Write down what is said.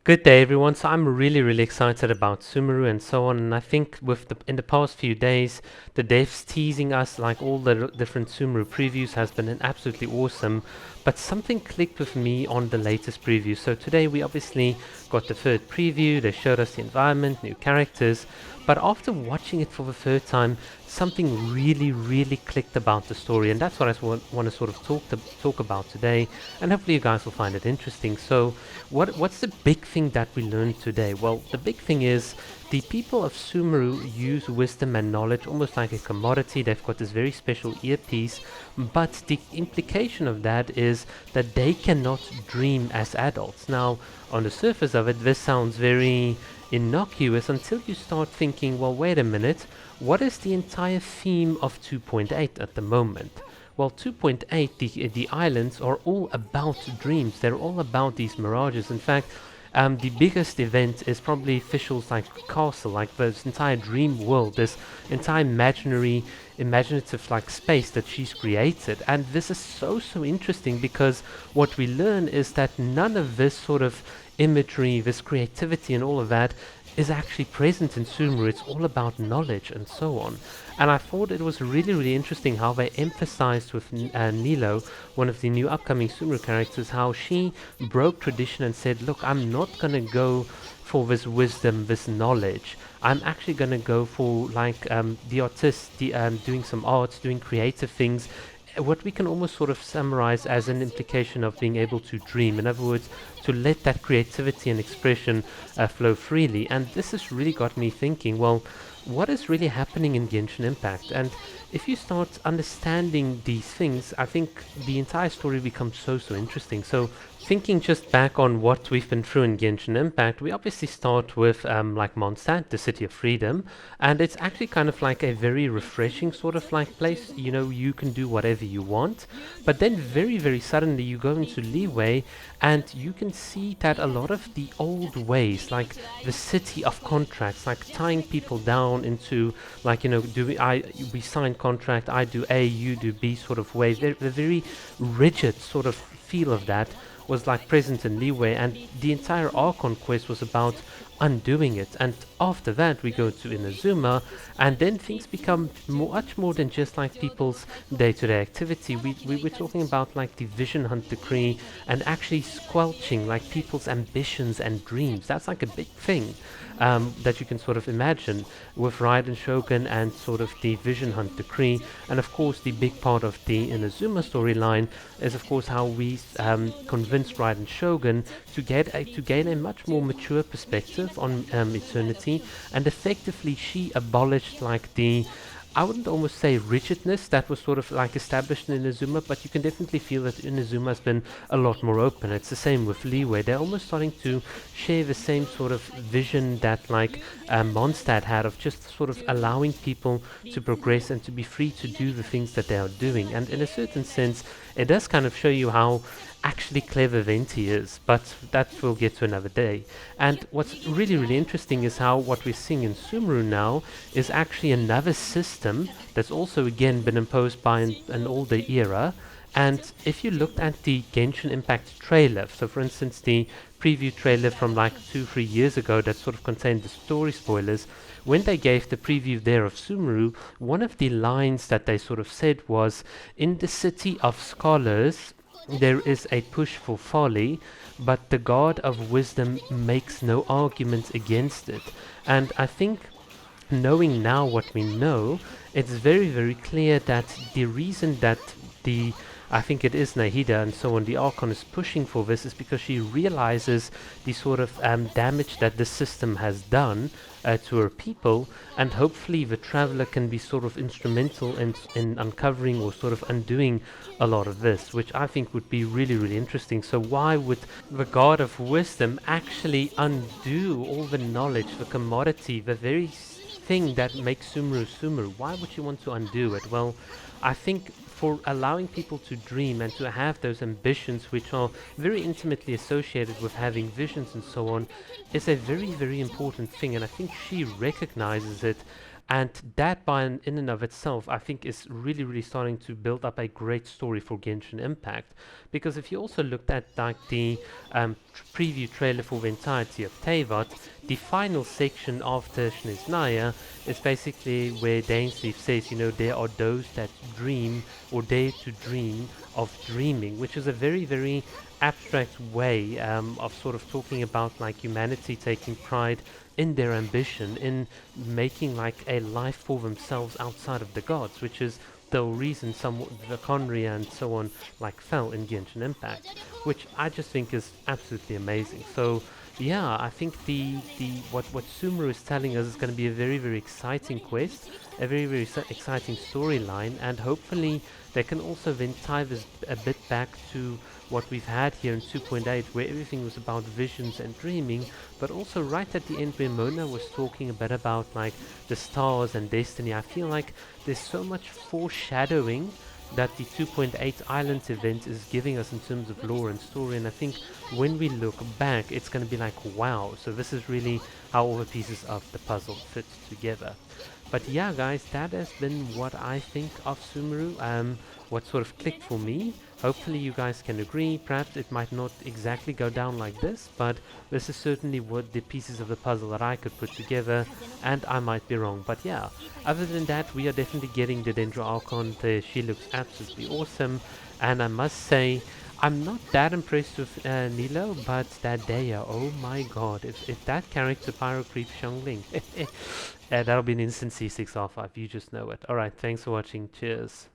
Good day, everyone. So I'm really excited about Sumeru and so on. And I think with in the past few days, the devs teasing us like all the different Sumeru previews has been an absolutely awesome. But something clicked with me on the latest preview. So today we obviously got the third preview. They showed us the environment, new characters. But after watching it for the third time, something really clicked about the story, and that's what I want to sort of talk about today. And hopefully you guys will find it interesting. So what's the big thing that we learned today? Well, the big thing is the people of Sumeru use wisdom and knowledge almost like a commodity. They've got this very special earpiece, but the implication of that is that they cannot dream as adults. Now, on the surface of it, this sounds very innocuous until you start thinking, well, wait a minute, what is the entire theme of 2.8 at the moment? Well, 2.8, the islands are all about dreams. They're all about these mirages. In fact, the biggest event is probably Fischl's like castle, like this entire dream world, this entire imaginative like space that she's created. And this is so interesting because what we learn is that none of this sort of imagery, this creativity, and all of that is actually present in Sumeru. It's all about knowledge and so on. And I thought it was really interesting how they emphasized with Nilo, one of the new upcoming Sumeru characters, how she broke tradition and said, look, I'm not going to go for this wisdom, this knowledge. I'm actually going to go for like the artist, doing some art, doing creative things, what we can almost sort of summarize as an implication of being able to dream. In other words, to let that creativity and expression flow freely. And this has really got me thinking, well, what is really happening in Genshin Impact? And if you start understanding these things, I think the entire story becomes so interesting. So thinking just back on what we've been through in Genshin Impact, we obviously start with like Mondstadt, the City of Freedom, and it's actually kind of like a very refreshing sort of like place. You know, you can do whatever you want, but then very suddenly you go into Leeway, and you can see that a lot of the old ways, like the city of contracts, like tying people down into like, you know, we sign contract, I do A, you do B sort of way. The very rigid sort of feel of that was like present in Leeway, and the entire Archon quest was about undoing it. And after that we go to Inazuma, and then things become much more than just like people's day-to-day activity. We were talking about like the Vision Hunt decree and actually squelching like people's ambitions and dreams. That's like a big thing that you can sort of imagine with Raiden Shogun and sort of the Vision Hunt decree. And of course the big part of the Inazuma storyline is of course how we convinced Raiden Shogun to gain a much more mature perspective on eternity, and effectively she abolished like the, I wouldn't almost say rigidness that was sort of like established in Inazuma, but you can definitely feel that Inazuma has been a lot more open. It's the same with Leeway. They're almost starting to share the same sort of vision that like Mondstadt had, of just sort of allowing people to progress and to be free to do the things that they are doing. And in a certain sense, it does kind of show you how actually clever Venti is, but that we'll get to another day. And what's really interesting is how what we're seeing in Sumeru now is actually another system that's also again been imposed by an older era. And if you looked at the Genshin Impact trailer, so for instance the preview trailer from like 2-3 years ago that sort of contained the story spoilers, when they gave the preview there of Sumeru, one of the lines that they sort of said was, in the city of scholars there is a push for folly, but the God of wisdom makes no argument against it. And I think, knowing now what we know, it's very clear that the reason that the, I think it is Nahida and so on, the Archon is pushing for this is because she realizes the sort of damage that the system has done to her people, and hopefully the Traveler can be sort of instrumental in uncovering or sort of undoing a lot of this, which I think would be really interesting. So why would the God of Wisdom actually undo all the knowledge, the commodity, the very thing that makes Sumeru Sumeru? Why would you want to undo it? Well, I think for allowing people to dream and to have those ambitions, which are very intimately associated with having visions and so on, is a very important thing. And I think she recognizes it And that in and of itself, I think, is really, really starting to build up a great story for Genshin Impact. Because if you also looked at like the preview trailer for the entirety of Teyvat, the final section after Shnesnaya is basically where Dainsleif says, you know, there are those that dream or dare to dream of dreaming, which is a very, very abstract way of sort of talking about like humanity taking pride in their ambition, in making like a life for themselves outside of the gods, which is the reason some the Conria and so on like fell in Genshin Impact, which I just think is absolutely amazing. So yeah, I think the what Sumeru is telling us is going to be a very, very exciting quest, a very, very exciting storyline, and hopefully they can also then tie this a bit back to what we've had here in 2.8, where everything was about visions and dreaming, but also right at the end where Mona was talking a bit about like the stars and destiny. I feel like there's so much foreshadowing that the 2.8 Islands event is giving us in terms of lore and story, and I think when we look back it's going to be like, wow, so this is really how all the pieces of the puzzle fit together. But yeah, guys, that has been what I think of Sumeru, what sort of clicked for me. Hopefully you guys can agree. Perhaps it might not exactly go down like this, but this is certainly what the pieces of the puzzle that I could put together, and I might be wrong. But yeah, other than that, we are definitely getting the Dendro Archon. She looks absolutely awesome, and I must say, I'm not that impressed with Nilo, but that Daya, oh my god, if that character Pyro creeps Xiangling, that'll be an instant C6 alpha, if you just know it. Alright, thanks for watching, cheers.